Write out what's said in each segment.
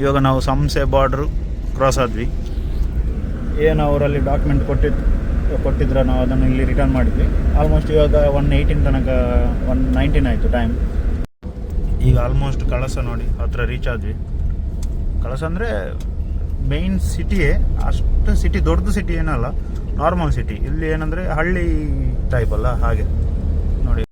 ಇವಾಗ ನಾವು ಸಂಸೆ border cross ಆದ್ವಿ. ಏನು ಅವರಲ್ಲಿ ಡಾಕ್ಯುಮೆಂಟ್ ಕೊಟ್ಟಿದ್ರೆ ನಾವು ಅದನ್ನು ಇಲ್ಲಿ ರಿಟರ್ನ್ ಮಾಡಿದ್ವಿ. ಆಲ್ಮೋಸ್ಟ್ ಇವಾಗ 118 ತನಕ 119 ಆಯಿತು ಟೈಮ್. ಈಗ ಆಲ್ಮೋಸ್ಟ್ ಕಳಸ ನೋಡಿ ಹತ್ರ ರೀಚ್ ಆದ್ವಿ. ಕಳಸ ಅಂದರೆ ಮೇಯ್ನ್ ಸಿಟಿಯೇ, ಅಷ್ಟು ಸಿಟಿ ದೊಡ್ಡದು ಸಿಟಿ ಏನಲ್ಲ, ನಾರ್ಮಲ್ ಸಿಟಿ. ಇಲ್ಲಿ ಏನಂದರೆ ಹಳ್ಳಿ ಟೈಪ್ ಅಲ್ಲ, ಹಾಗೆ ನೋಡಿ.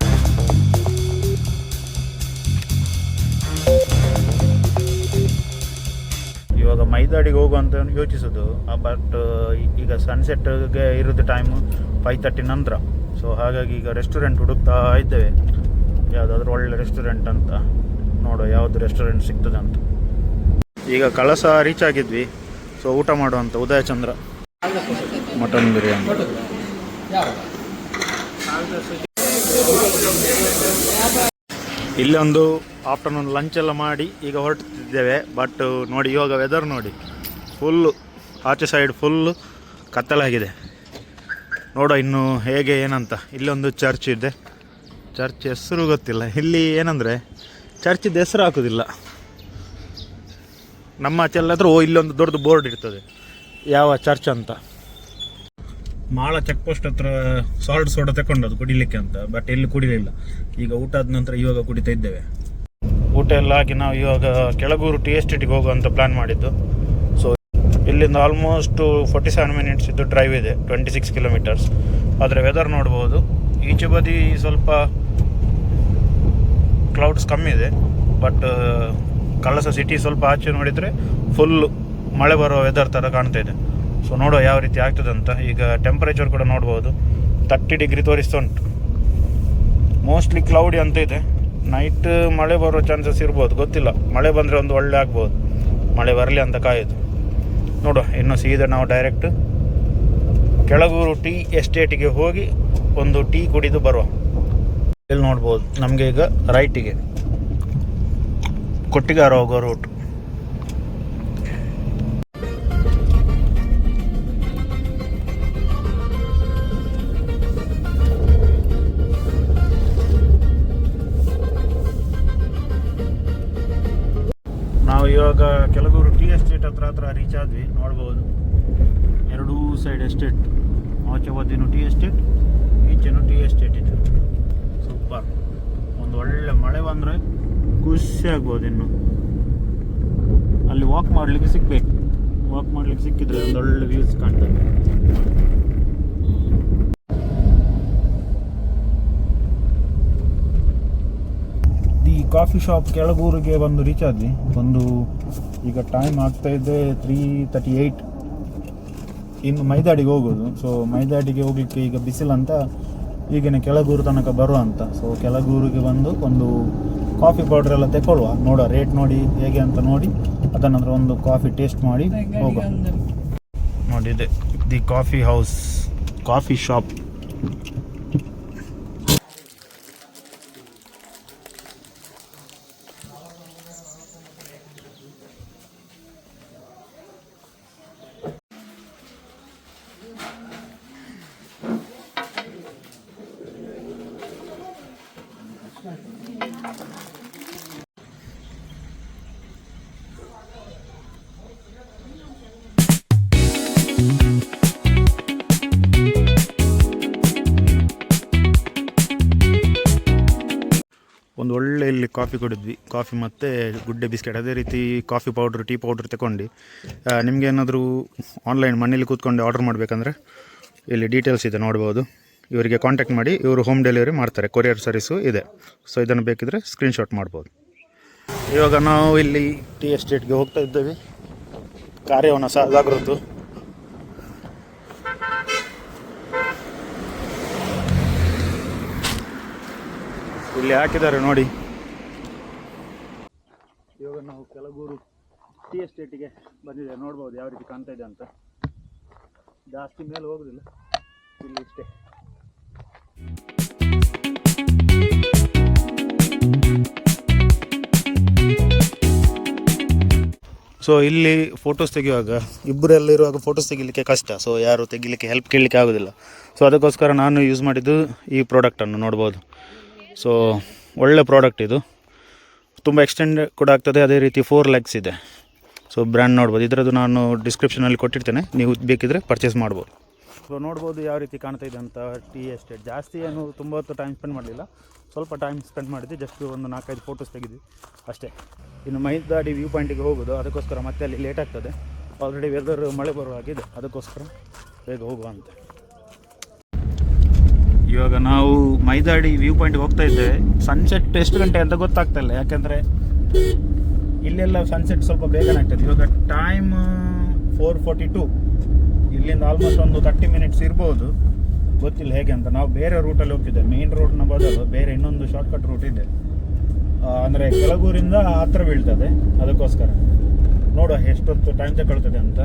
ಇವಾಗ ಮೈದಾಡಿಗೆ ಹೋಗುವಂತ ಯೋಚಿಸೋದು, ಬಟ್ ಈಗ ಸನ್ಸೆಟ್ಗೆ ಇರೋದು ಟೈಮು 5:30 ನಂತರ. ಸೊ ಹಾಗಾಗಿ ಈಗ ರೆಸ್ಟೋರೆಂಟ್ ಹುಡುಕ್ತಾ ಇದ್ದೇವೆ, ಯಾವುದಾದ್ರೂ ಒಳ್ಳೆ ರೆಸ್ಟೋರೆಂಟ್ ಅಂತ. ನೋಡೋ ಯಾವುದು ರೆಸ್ಟೋರೆಂಟ್ ಸಿಗ್ತದೆ ಅಂತ. ಈಗ ಕಳಸ ರೀಚ್ ಆಗಿದ್ವಿ. ಸೊ ಊಟ ಮಾಡುವಂಥ ಉದಯಚಂದ್ರ ಮಟನ್ ಬಿರಿಯಾನಿ. ಇಲ್ಲೊಂದು ಆಫ್ಟರ್ನೂನ್ ಲಂಚ್ ಎಲ್ಲ ಮಾಡಿ ಈಗ ಹೊರಟಿದ್ದೇವೆ. ಬಟ್ ನೋಡಿ ಇವಾಗ ವೆದರ್ ನೋಡಿ, ಫುಲ್ಲು ಆಚೆ ಸೈಡ್ ಫುಲ್ಲು ಕತ್ತಲಾಗಿದೆ. ನೋಡೋ ಇನ್ನು ಹೇಗೆ ಏನಂತ. ಇಲ್ಲೊಂದು ಚರ್ಚ್ ಇದೆ, ಚರ್ಚ್ ಹೆಸರು ಗೊತ್ತಿಲ್ಲ. ಇಲ್ಲಿ ಏನಂದರೆ ಚರ್ಚಿದ್ದು ಹೆಸರು ಹಾಕೋದಿಲ್ಲ. ನಮ್ಮ ಆಚೆ ಎಲ್ಲಾದರೂ ಇಲ್ಲೊಂದು ದೊಡ್ಡದು ಬೋರ್ಡ್ ಇರ್ತದೆ ಯಾವ ಚರ್ಚ್ ಅಂತ. ಮಾಳ ಚೆಕ್ ಪೋಸ್ಟ್ ಹತ್ರ ಸಾಲ್ಟ್ ಸೋಡಾ ತಗೊಂಡದ್ದು ಕುಡಿಲಿಕ್ಕೆ ಅಂತ, ಬಟ್ ಎಲ್ಲಿ ಕುಡಿಲಿಲ್ಲ. ಈಗ ಊಟ ಆದ ನಂತರ ಇವಾಗ ಕುಡಿತಾ ಇದ್ದೇವೆ. ಊಟ ಎಲ್ಲ ಆಗಿ ನಾವು ಇವಾಗ ಕೆಳಗೂರು ಟಿ ಎಸ್ಟೇಟಿಗೆ ಹೋಗುವಂಥ ಪ್ಲ್ಯಾನ್ ಮಾಡಿದ್ದು. ಸೊ ಇಲ್ಲಿಂದ ಆಲ್ಮೋಸ್ಟ್ 47 ಮಿನಿಟ್ಸ್ ಇದ್ದು ಡ್ರೈವ್ ಇದೆ, 26 ಕಿಲೋಮೀಟರ್ಸ್. ಆದರೆ ವೆದರ್ ನೋಡ್ಬೋದು, ಈಚೆ ಬದಿ ಸ್ವಲ್ಪ ಕ್ಲೌಡ್ಸ್ ಕಮ್ಮಿ ಇದೆ. ಬಟ್ ಕಳಸ ಸಿಟಿ ಸ್ವಲ್ಪ ಆಚೆ ನೋಡಿದರೆ ಫುಲ್ಲು ಮಳೆ ಬರೋ ವೆದರ್ ಥರ ಕಾಣ್ತಾ ಇದೆ. ಸೊ ನೋಡುವ ಯಾವ ರೀತಿ ಆಗ್ತದೆ ಅಂತ. ಈಗ ಟೆಂಪರೇಚರ್ ಕೂಡ ನೋಡ್ಬೋದು, 30 ಡಿಗ್ರಿ ತೋರಿಸ್ತಾ ಉಂಟು. ಮೋಸ್ಟ್ಲಿ ಕ್ಲೌಡಿ ಅಂತ ಇದೆ. ನೈಟ್ ಮಳೆ ಬರೋ ಚಾನ್ಸಸ್ ಇರ್ಬೋದು, ಗೊತ್ತಿಲ್ಲ. ಮಳೆ ಬಂದರೆ ಒಂದು ಒಳ್ಳೆ ಆಗ್ಬೋದು, ಮಳೆ ಬರಲಿ ಅಂತ ಕಾಯೋದು. ನೋಡುವ ಇನ್ನು ಸೀದಾ ನಾವು ಡೈರೆಕ್ಟ್ ಕೆಳಗೂರು ಟೀ ಎಸ್ಟೇಟಿಗೆ ಹೋಗಿ ಒಂದು ಟೀ ಕುಡಿದು ಬರುವ. ಇಲ್ಲಿ ನೋಡ್ಬೋದು ನಮಗೆ ಈಗ ರೈಟಿಗೆ ಕೊಟ್ಟಿಗಾರ ಹೋಗೋ ರೂಟ್. ನಾವು ಇವಾಗ ಕೆಳಗೂರು ಟೀ ಎಸ್ಟೇಟ್ ಹತ್ರ ರೀಚ್ ಆದ್ವಿ. ನೋಡ್ಬೋದು ಎರಡೂ ಸೈಡ್ ಎಸ್ಟೇಟ್, ಆಚೆ ಬದಿನೂ ಟೀ ಎಸ್ಟೇಟ್, ಈಚೆನೂ ಟೀ ಎಸ್ಟೇಟ್ ಇದೆ. ಸೂಪರ್. ಒಂದು ಒಳ್ಳೆ ಮಳೆ ಬಂದರೆ ಖುಷಿ ಆಗ್ಬೋದು. ಇನ್ನು ಅಲ್ಲಿ ವಾಕ್ ಮಾಡಲಿಕ್ಕೆ ಸಿಗಬೇಕು. ವಾಕ್ ಮಾಡಲಿಕ್ಕೆ ಸಿಕ್ಕಿದ್ರೆ ಒಂದು ಒಳ್ಳೆ ವ್ಯೂಸ್ ಕಾಣ್ತದೆ. ಈ ಕಾಫಿ ಶಾಪ್ ಕೆಳಗೂರಿಗೆ ಬಂದು ರೀಚ್ ಆದ್ವಿ. ಈಗ ಟೈಮ್ ಆಗ್ತಾ ಇದೆ 3:38. ಇನ್ನು ಮೈದಾಡಿಗೆ ಹೋಗೋದು. ಸೊ ಮೈದಾಡಿಗೆ ಹೋಗ್ಲಿಕ್ಕೆ ಈಗ ಬಿಸಿಲಂತ ಈಗಿನ ಕೆಳಗೂರು ತನಕ ಬರುವ ಅಂತ. ಸೊ ಕೆಳಗೂರಿಗೆ ಬಂದು ಒಂದು ಕಾಫಿ ಪೌಡರ್ ಎಲ್ಲ ತಗೊಳ್ಳುವ. ನೋಡುವ ರೇಟ್ ನೋಡಿ ಹೇಗೆ ಅಂತ ನೋಡಿ, ಅದನ್ನಂದ್ರೆ ಒಂದು ಕಾಫಿ ಟೇಸ್ಟ್ ಮಾಡಿ ಹೋಗುವ. ನೋಡಿದೆ the coffee house, coffee shop. ಒಂದು ಒಳ್ಳೆ ಇಲ್ಲಿ ಕಾಫಿ ಕುಡಿದ್ವಿ. ಕಾಫಿ ಮತ್ತು ಗುಡ್ಡೆ ಬಿಸ್ಕೆಟ್, ಅದೇ ರೀತಿ ಕಾಫಿ ಪೌಡ್ರ್, ಟೀ ಪೌಡ್ರ್ ತಗೊಂಡು. ನಿಮಗೆ ಏನಾದರೂ ಆನ್ಲೈನ್ ಮನೇಲಿ ಕೂತ್ಕೊಂಡು ಆರ್ಡರ್ ಮಾಡಬೇಕಂದ್ರೆ ಇಲ್ಲಿ ಡೀಟೇಲ್ಸ್ ಇದೆ ನೋಡ್ಬೋದು. ಇವರಿಗೆ ಕಾಂಟ್ಯಾಕ್ಟ್ ಮಾಡಿ, ಇವರು ಹೋಮ್ ಡೆಲಿವರಿ ಮಾಡ್ತಾರೆ, ಕೊರಿಯರ್ ಸರ್ವಿಸು ಇದೆ. ಸೊ ಇದನ್ನು ಬೇಕಿದ್ರೆ ಸ್ಕ್ರೀನ್ಶಾಟ್ ಮಾಡ್ಬೋದು. ಇವಾಗ ನಾವು ಇಲ್ಲಿ ಟೀ ಎಸ್ಟೇಟ್ಗೆ ಹೋಗ್ತಾ ಇದ್ದೇವೆ. ಕಾರ್ಯವನ್ನು ಜಾಗೃತು. ಇಲ್ಲಿ ಹಾಕಿದ್ದಾರೆ ನೋಡಿ. ಇವಾಗ ನಾವು ಕೆಳಗೂರು ಟೀ ಎಸ್ಟೇಟಿಗೆ ಬಂದಿದೆ. ನೋಡ್ಬೋದು ಯಾವ ರೀತಿ ಕಾಣ್ತಾ ಇದೆ ಅಂತ. ಜಾಸ್ತಿ ಮೇಲೆ ಹೋಗೋದಿಲ್ಲ, ಇಲ್ಲಿ ಇಷ್ಟೇ. ಸೊ ಇಲ್ಲಿ ಫೋಟೋಸ್ ತೆಗೆಯುವಾಗ ಇಬ್ಬರೆಲ್ಲಿರುವಾಗ ಫೋಟೋಸ್ ತೆಗಿಲಿಕ್ಕೆ ಕಷ್ಟ. ಸೊ ಯಾರು ತೆಗಿಲಿಕ್ಕೆ ಹೆಲ್ಪ್ ಕೇಳಲಿಕ್ಕೆ ಆಗೋದಿಲ್ಲ. ಸೊ ಅದಕ್ಕೋಸ್ಕರ ನಾನು ಯೂಸ್ ಮಾಡಿದ್ದು ಈ ಪ್ರಾಡಕ್ಟನ್ನು ನೋಡ್ಬೋದು. ಸೊ ಒಳ್ಳೆ ಪ್ರಾಡಕ್ಟ್ ಇದು, ತುಂಬ ಎಕ್ಸ್ಟೆಂಡ್ ಕೂಡ ಆಗ್ತದೆ. ಅದೇ ರೀತಿ 4 legs ಇದೆ. ಸೊ ಬ್ರ್ಯಾಂಡ್ ನೋಡ್ಬೋದು, ಇದರದ್ದು ನಾನು ಡಿಸ್ಕ್ರಿಪ್ಷನಲ್ಲಿ ಕೊಟ್ಟಿರ್ತೇನೆ, ನೀವು ಬೇಕಿದ್ದರೆ ಪರ್ಚೇಸ್ ಮಾಡ್ಬೋದು. ಸೊ ನೋಡ್ಬೋದು ಯಾವ ರೀತಿ ಕಾಣ್ತಾ ಇದೆ ಅಂತ ಟೀ ಎಸ್ಟೇಟ್. ಜಾಸ್ತಿ ಏನು ತುಂಬ ಹೊತ್ತು ಟೈಮ್ ಸ್ಪೆಂಡ್ ಮಾಡಲಿಲ್ಲ, ಸ್ವಲ್ಪ ಟೈಮ್ ಸ್ಪೆಂಡ್ ಮಾಡಿದ್ವಿ, ಜಸ್ಟ್ ಒಂದು 4-5 ಫೋಟೋಸ್ ತೆಗೆದ್ವಿ ಅಷ್ಟೇ. ಇನ್ನು ಮೈದಾಡಿ ವ್ಯೂ ಪಾಯಿಂಟಿಗೆ ಹೋಗೋದು, ಅದಕ್ಕೋಸ್ಕರ ಮತ್ತೆ ಅಲ್ಲಿ ಲೇಟ್ ಆಗ್ತದೆ. ಆಲ್ರೆಡಿ ವೆದರ್ ಮಳೆ ಬರುವ ಹಾಗಿದೆ, ಅದಕ್ಕೋಸ್ಕರ ಬೇಗ ಹೋಗುವ ಅಂತ. ಇವಾಗ ನಾವು ಮೈದಾಡಿ ವ್ಯೂ ಪಾಯಿಂಟ್ಗೆ ಹೋಗ್ತಾ ಇದ್ದೇವೆ. ಸನ್ಸೆಟ್ ಎಷ್ಟು ಗಂಟೆ ಅಂತ ಗೊತ್ತಾಗ್ತಾ ಇಲ್ಲ, ಯಾಕೆಂದರೆ ಇಲ್ಲೆಲ್ಲ ಸನ್ಸೆಟ್ ಸ್ವಲ್ಪ ಬೇಗನೆ ಆಗ್ತದೆ. ಇವಾಗ ಟೈಮ್ 4:42, ಇಲ್ಲಿಂದ ಆಲ್ಮೋಸ್ಟ್ ಒಂದು 30 ಮಿನಿಟ್ಸ್ ಇರ್ಬೋದು, ಗೊತ್ತಿಲ್ಲ ಹೇಗೆ ಅಂತ. ನಾವು ಬೇರೆ ರೂಟಲ್ಲಿ ಹೋಗ್ತಿದ್ದೇವೆ, ಮೇನ್ ರೋಡ್ನ ಬದಲು ಬೇರೆ ಇನ್ನೊಂದು ಶಾರ್ಟ್ಕಟ್ ರೂಟ್ ಇದೆ, ಅಂದರೆ ಕೆಳಗೂರಿಂದ ಹತ್ರ ಬೀಳ್ತದೆ, ಅದಕ್ಕೋಸ್ಕರ ನೋಡುವ ಎಷ್ಟೊತ್ತು ಟೈಮ್ ತಗೊಳ್ತದೆ ಅಂತ.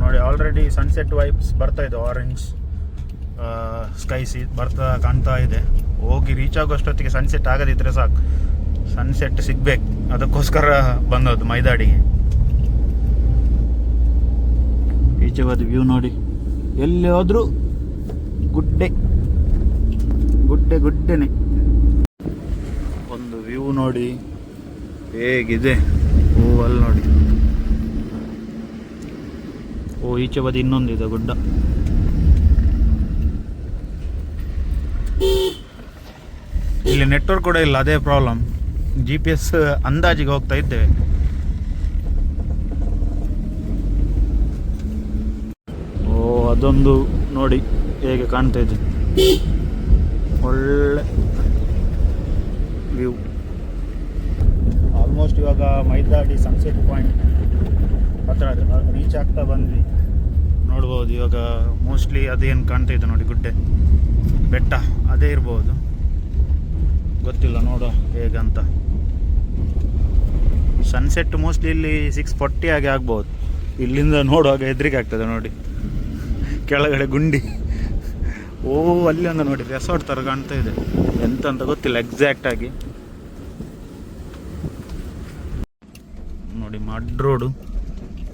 ನೋಡಿ ಆಲ್ರೆಡಿ ಸನ್ಸೆಟ್ ವೈಬ್ಸ್ ಬರ್ತಾ ಇದೆ, ಆರೆಂಜ್ ಸ್ಕೈಸಿ ಬರ್ತಾ ಕಾಣ್ತಾ ಇದೆ. ಹೋಗಿ ರೀಚ್ ಆಗೋಷ್ಟೊತ್ತಿಗೆ ಸನ್ಸೆಟ್ ಆಗದಿದ್ದರೆ ಸಾಕು, ಸನ್ಸೆಟ್ ಸಿಗ್ಬೇಕು, ಅದಕ್ಕೋಸ್ಕರ ಬಂದದ್ದು ಮೈದಾಡಿಗೆ. ಈಚೆ ಹೋದ ವ್ಯೂ ನೋಡಿ, ಎಲ್ಲಿ ಹೋದ್ರೂ ಗುಡ್ಡೆ ಗುಡ್ಡೆ ಗುಡ್ಡೆನೆ. ಒಂದು ವ್ಯೂ ನೋಡಿ ಹೇಗಿದೆ, ಓ ಅಲ್ಲಿ ನೋಡಿ, ಓ ಈಚೆ ಬದಿ ಇನ್ನೊಂದಿದೆ ಗುಡ್ಡ. ಇಲ್ಲಿ ನೆಟ್ವರ್ಕ್ ಕೂಡ ಇಲ್ಲ, ಅದೇ ಪ್ರಾಬ್ಲಮ್. GPS ಅಂದಾಜಿಗೆ ಹೋಗ್ತಾ ಇದ್ದೇವೆ. ಓ ಅದೊಂದು ನೋಡಿ ಹೇಗೆ ಕಾಣ್ತಾ ಇದೆ, ಒಳ್ಳೆ ವ್ಯೂ. ಆಲ್ಮೋಸ್ಟ್ ಇವಾಗ ಮೈದಾಡಿ ಸನ್ಸೆಟ್ ಪಾಯಿಂಟ್ ಹತ್ರ ರೀಚ್ ಆಗ್ತಾ ಬಂದ್ವಿ. ನೋಡ್ಬೋದು ಇವಾಗ ಮೋಸ್ಟ್ಲಿ ಅದೇನು ಕಾಣ್ತಾ ಇದೆ ನೋಡಿ, ಗುಡ್ಡೆ ಬೆಟ್ಟ ಅದೇ ಇರ್ಬೋದು, ಗೊತ್ತಿಲ್ಲ, ನೋಡೋ ಹೇಗಂತ. ಸನ್ಸೆಟ್ ಮೋಸ್ಟ್ಲಿ ಇಲ್ಲಿ 6:40 ಆಗಿ ಆಗ್ಬೋದು. ಇಲ್ಲಿಂದ ನೋಡುವಾಗ ಹೆದರಿಕೆ ಆಗ್ತದೆ ನೋಡಿ, ಕೆಳಗಡೆ ಗುಂಡಿ. ಓ ಅಲ್ಲಿ ಒಂದು ನೋಡಿ ರೆಸಾರ್ಟ್ ಥರ ಕಾಣ್ತಾ ಇದೆ, ಎಂತ ಅಂತ ಗೊತ್ತಿಲ್ಲ ಎಕ್ಸಾಕ್ಟ್ ಆಗಿ. ನೋಡಿ ಮಡ್ ರೋಡು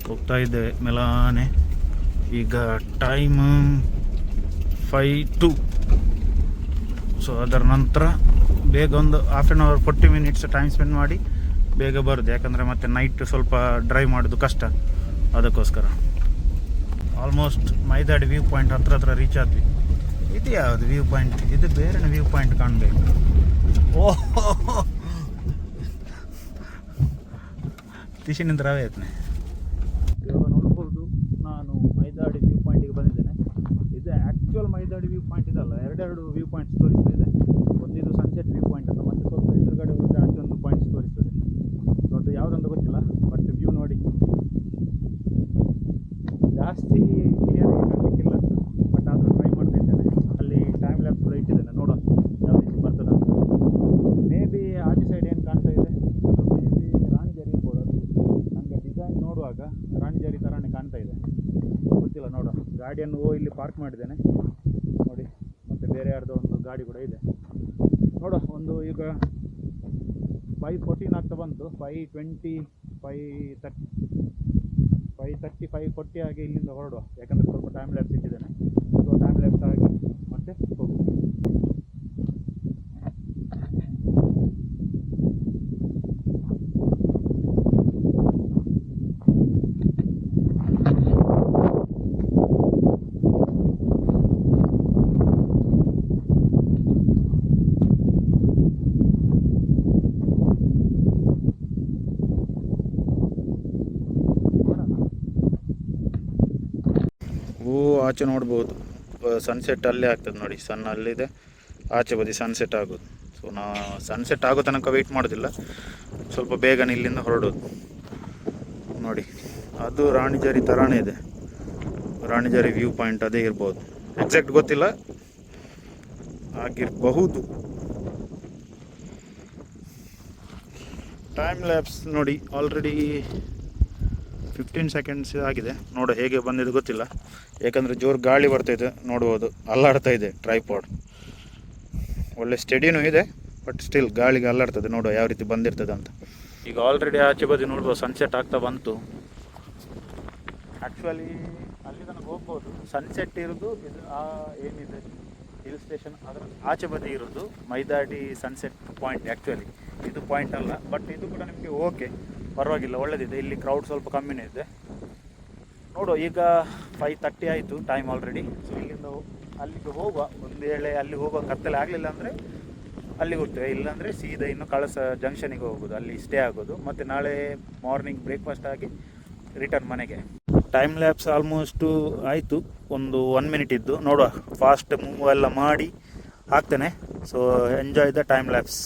ಹೋಗ್ತಾ ಇದ್ದೇವೆ ಮೆಲಾನೆ. ಈಗ ಟೈಮ್ 5:02. ಸೊ ಅದರ ನಂತರ ಬೇಗ ಒಂದು 1/2 hour 40 minutes ಟೈಮ್ ಸ್ಪೆಂಡ್ ಮಾಡಿ ಬೇಗ ಬರೋದು, ಯಾಕಂದರೆ ಮತ್ತೆ ನೈಟ್ ಸ್ವಲ್ಪ ಡ್ರೈವ್ ಮಾಡೋದು ಕಷ್ಟ, ಅದಕ್ಕೋಸ್ಕರ. ಆಲ್ಮೋಸ್ಟ್ ಮೈದಾಡಿ ವ್ಯೂ ಪಾಯಿಂಟ್ ಹತ್ರ ರೀಚ್ ಆದ್ವಿ. ಇದು ಯಾವುದು ವ್ಯೂ ಪಾಯಿಂಟ್? ಇದು ಬೇರೆ ವ್ಯೂ ಪಾಯಿಂಟ್ ಕಾಣಬೇಕು. ಓಹೋ ತಿಶಿನಿಂದ ರವೆ ಆಯ್ತನೆ. ಇವಾಗ ನೋಡ್ಬೋದು, ನಾನು ಮೈದಾಡಿ ವ್ಯೂ ಪಾಯಿಂಟಿಗೆ ಬಂದಿದ್ದೇನೆ. ಇದು ಆ್ಯಕ್ಚುಯಲ್ ಮೈದಾಡಿ ವ್ಯೂ ಪಾಯಿಂಟ್ ಇದಲ್ಲ, ಎರಡೆರಡು ವ್ಯೂ ಪಾಯಿಂಟ್ಸ್ ತೋರಿಸ್ತಾ ಇದೆ. ಒಂದಿದು ಸನ್ಸೆಟ್ ವ್ಯೂ ಪಾಯಿಂಟ್ ಅಂತ, ಮತ್ತೆ ಸ್ವಲ್ಪ ಎದುರುಗಡೆ ಹೋದರೆ ಆಚೆ ಒಂದು ಪಾಯಿಂಟ್ಸ್ ತೋರಿಸ್ತದೆ. ಸೊ ಅದು ಯಾವುದಂತ ಗೊತ್ತಿಲ್ಲ, ಬಟ್ ವ್ಯೂ ನೋಡಿ ಜಾಸ್ತಿ ಕ್ಲಿಯರಾಗಿ ಕಾಣಲಿಕ್ಕಿಲ್ಲ, ಬಟ್ ಆದರೂ ಟ್ರೈ ಮಾಡ್ತಾ ಇದ್ದೇನೆ. ಅಲ್ಲಿ ಟೈಮ್ ಲ್ಯಾಪ್ಸ್ ಕೂಡ ಇಟ್ಟಿದ್ದೇನೆ, ನೋಡೋಣ ಯಾವ ರೀತಿ ಬರ್ತದೆ ಅಂತ. ಮೇ ಬಿ ಆಚೆ ಸೈಡ್ ಏನು ಕಾಣ್ತಾ ಇದೆ, ಅದು ಮೇ ಬಿ ರಾಣಿಜರಿ ಇರ್ಬೋದು. ಅದು ನನಗೆ ಡಿಸೈನ್ ನೋಡುವಾಗ ರಾಣಿಜರಿ ಥರನೇ ಕಾಣ್ತಾ ಇದೆ, ಗೊತ್ತಿಲ್ಲ, ನೋಡೋಣ. ಗಾಡಿಯನ್ನು ಇಲ್ಲಿ ಪಾರ್ಕ್ ಮಾಡಿದ್ದೇನೆ ನೋಡಿ, ಮತ್ತು ಬೇರೆ ಯಾರ್ದೋ ಒಂದು ಗಾಡಿ ಕೂಡ ಇದೆ, ನೋಡುವ. ಒಂದು ಈಗ 5:14 ಆಗ್ತಾ ಬಂತು, 5:20, 5:30, 5:40 ಆಗಿ ಇಲ್ಲಿಂದ ಹೊರಡುವ, ಯಾಕಂದರೆ ಸ್ವಲ್ಪ ಟೈಮ್ ಲ್ಯಾಪ್ಸ್ ಇಟ್ಟಿದ್ದೇನೆ. ಸೊ ಟೈಮ್ ಲ್ಯಾಪ್ಸ್ ಆಗಿ ಮತ್ತೆ ಹೋಗುವ. ಆಚೆ ನೋಡ್ಬೋದು ಸನ್ಸೆಟ್ ಅಲ್ಲೇ ಆಗ್ತದೆ ನೋಡಿ, ಸನ್ ಅಲ್ಲಿದೆ, ಆಚೆ ಬದಿ ಸನ್ಸೆಟ್ ಆಗೋದು. ಸೊ ನಾ ಸನ್ಸೆಟ್ ಆಗೋ ತನಕ ವೆಯ್ಟ್ ಮಾಡೋದಿಲ್ಲ, ಸ್ವಲ್ಪ ಬೇಗನೆ ಇಲ್ಲಿಂದ ಹೊರಡೋದು. ನೋಡಿ ಅದು ರಾಣಿಜರಿ ಥರನೇ ಇದೆ, ರಾಣಿಜರಿ ವ್ಯೂ ಪಾಯಿಂಟ್ ಅದೇ ಇರ್ಬೋದು, ಎಕ್ಸಾಕ್ಟ್ ಗೊತ್ತಿಲ್ಲ, ಆಗಿರಬಹುದು. ಟೈಮ್ ಲ್ಯಾಪ್ಸ್ ನೋಡಿ ಆಲ್ರೆಡಿ 15 seconds ಆಗಿದೆ. ನೋಡು ಹೇಗೆ ಬಂದಿದೆ ಗೊತ್ತಿಲ್ಲ, ಯಾಕಂದರೆ ಜೋರು ಗಾಳಿ ಬರ್ತಾಯಿದೆ, ನೋಡ್ಬೋದು ಅಲ್ಲಾಡ್ತಾ ಇದೆ ಟ್ರೈಪಾಡ್. ಒಳ್ಳೆ ಸ್ಟಡಿನೂ ಇದೆ, ಬಟ್ ಸ್ಟಿಲ್ ಗಾಳಿಗೆ ಅಲ್ಲಾಡ್ತದೆ, ನೋಡುವ ಯಾವ ರೀತಿ ಬಂದಿರ್ತದೆ ಅಂತ. ಈಗ ಆಲ್ರೆಡಿ ಆಚೆ ಬದಿ ನೋಡ್ಬೋದು ಸನ್ಸೆಟ್ ಆಗ್ತಾ ಬಂತು. ಆ್ಯಕ್ಚುಲಿ ಅಲ್ಲಿ ತನಕ ಹೋಗ್ಬೋದು, ಸನ್ಸೆಟ್ ಇರೋದು ಇದು ಏನಿದೆ ಹಿಲ್ ಸ್ಟೇಷನ್ ಅದರ ಆಚೆ ಬದಿ ಇರೋದು ಮೈದಾಡಿ ಸನ್ಸೆಟ್ ಪಾಯಿಂಟ್. ಆ್ಯಕ್ಚುಲಿ ಇದು ಪಾಯಿಂಟ್ ಅಲ್ಲ, ಬಟ್ ಇದು ಕೂಡ ನಿಮಗೆ ಓಕೆ, ಪರವಾಗಿಲ್ಲ, ಒಳ್ಳೆದಿದೆ. ಇಲ್ಲಿ ಕ್ರೌಡ್ ಸ್ವಲ್ಪ ಕಮ್ಮಿನೇ ಇದೆ. ನೋಡುವ, ಈಗ 5:30 ಆಯಿತು ಟೈಮ್ ಆಲ್ರೆಡಿ. ಸೊ ಇಲ್ಲಿಂದ ಅಲ್ಲಿಗೆ ಹೋಗುವ. ಒಂದು ವೇಳೆ ಅಲ್ಲಿ ಹೋಗುವ ಕತ್ತಲೆ ಆಗಲಿಲ್ಲ ಅಂದರೆ ಅಲ್ಲಿಗೆ ಹೋಗ್ತೇವೆ, ಇಲ್ಲಾಂದರೆ ಸೀದಾ ಇನ್ನು ಕಳಸ ಜಂಕ್ಷನಿಗೆ ಹೋಗೋದು, ಅಲ್ಲಿ ಸ್ಟೇ ಆಗೋದು, ಮತ್ತು ನಾಳೆ ಮಾರ್ನಿಂಗ್ ಬ್ರೇಕ್ಫಾಸ್ಟ್ ಆಗಿ ರಿಟರ್ನ್ ಮನೆಗೆ. ಟೈಮ್ ಲ್ಯಾಬ್ಸ್ ಆಲ್ಮೋಸ್ಟು ಆಯಿತು, ಒಂದು 1 ಮಿನಿಟ್ ಇದ್ದು. ನೋಡುವ, ಫಾಸ್ಟ್ ಮೂವ್ ಎಲ್ಲ ಮಾಡಿ ಹಾಕ್ತೇನೆ. So enjoy the time labs.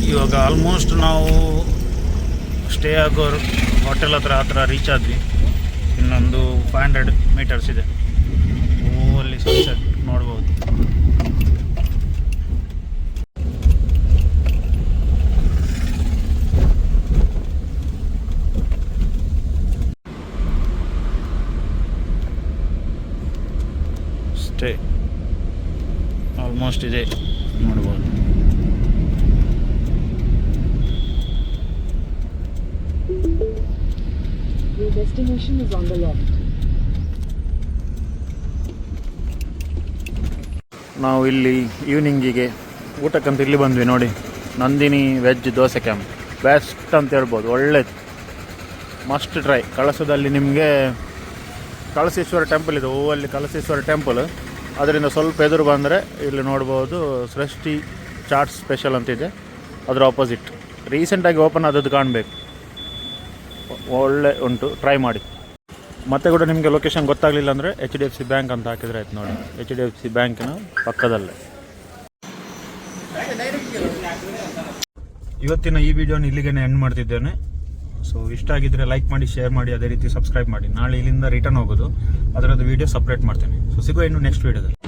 ಇವಾಗ ಆಲ್ಮೋಸ್ಟ್ ನಾವು ಸ್ಟೇ ಆಗೋ ಹೋಟೆಲ್ ಹತ್ರ ರೀಚ್ ಆದ್ವಿ. ಇನ್ನೊಂದು 500 ಮೀಟರ್ಸ್ ಇದೆ. ಅಲ್ಲಿ ಸನ್ಸೆಟ್ ನೋಡ್ಬೋದು. ಸ್ಟೇ ಆಲ್ಮೋಸ್ಟ್ ಇದೆ, ನೋಡ್ಬೋದು. Your destination is on the left. ನಾವು ಇಲ್ಲಿ ಈವ್ನಿಂಗಿಗೆ ಊಟಕ್ಕಂತ ಇಲ್ಲಿ ಬಂದ್ವಿ ನೋಡಿ. Nandini veg dosa camp best ಅಂತ ಹೇಳ್ಬೋದು, ಒಳ್ಳೇದು, ಮಸ್ಟ್ ಟ್ರೈ. ಕಳಸದಲ್ಲಿ ನಿಮಗೆ ಕಳಸೇಶ್ವರ ಟೆಂಪಲ್ ಇದೆ, ಅಲ್ಲಿ ಕಳಸೇಶ್ವರ ಟೆಂಪಲ್, ಅದರಿಂದ ಸ್ವಲ್ಪ ಎದುರು ಬಂದರೆ ಇಲ್ಲಿ ನೋಡ್ಬೋದು ಸೃಷ್ಟಿ ಚಾಟ್ ಸ್ಪೆಷಲ್ ಅಂತಿದೆ, ಅದರ ಆಪೋಸಿಟ್. ರೀಸೆಂಟಾಗಿ ಓಪನ್ ಆದದ್ದು ಕಾಣಬೇಕು, ಒಳ್ಳೆ ಉಂಟು, ಟ್ರೈ ಮಾಡಿ. ಮತ್ತೆ ಕೂಡ ನಿಮಗೆ ಲೊಕೇಶನ್ ಗೊತ್ತಾಗಲಿಲ್ಲ ಅಂದರೆ HDFC ಬ್ಯಾಂಕ್ ಅಂತ ಹಾಕಿದರೆ ಆಯ್ತು ನೋಡಿ. HDFC ಬ್ಯಾಂಕಿನ ಪಕ್ಕದಲ್ಲೇ. ಇವತ್ತಿನ ಈ ವಿಡಿಯೋನ ಇಲ್ಲಿಗೆ ಎಂಡ್ ಮಾಡ್ತಿದ್ದೇನೆ. ಸೊ ಇಷ್ಟ ಆಗಿದ್ದರೆ ಲೈಕ್ ಮಾಡಿ, ಶೇರ್ ಮಾಡಿ, ಅದೇ ರೀತಿ ಸಬ್ಸ್ಕ್ರೈಬ್ ಮಾಡಿ. ನಾಳೆ ಇಲ್ಲಿಂದ ರಿಟರ್ನ್ ಹೋಗೋದು, ಅದರದ್ದು ವಿಡಿಯೋ ಸಪ್ರೇಟ್ ಮಾಡ್ತೇನೆ. ಸೊ ಸಿಗುವ ಇನ್ನು ನೆಕ್ಸ್ಟ್ ವಿಡಿಯೋದಲ್ಲಿ.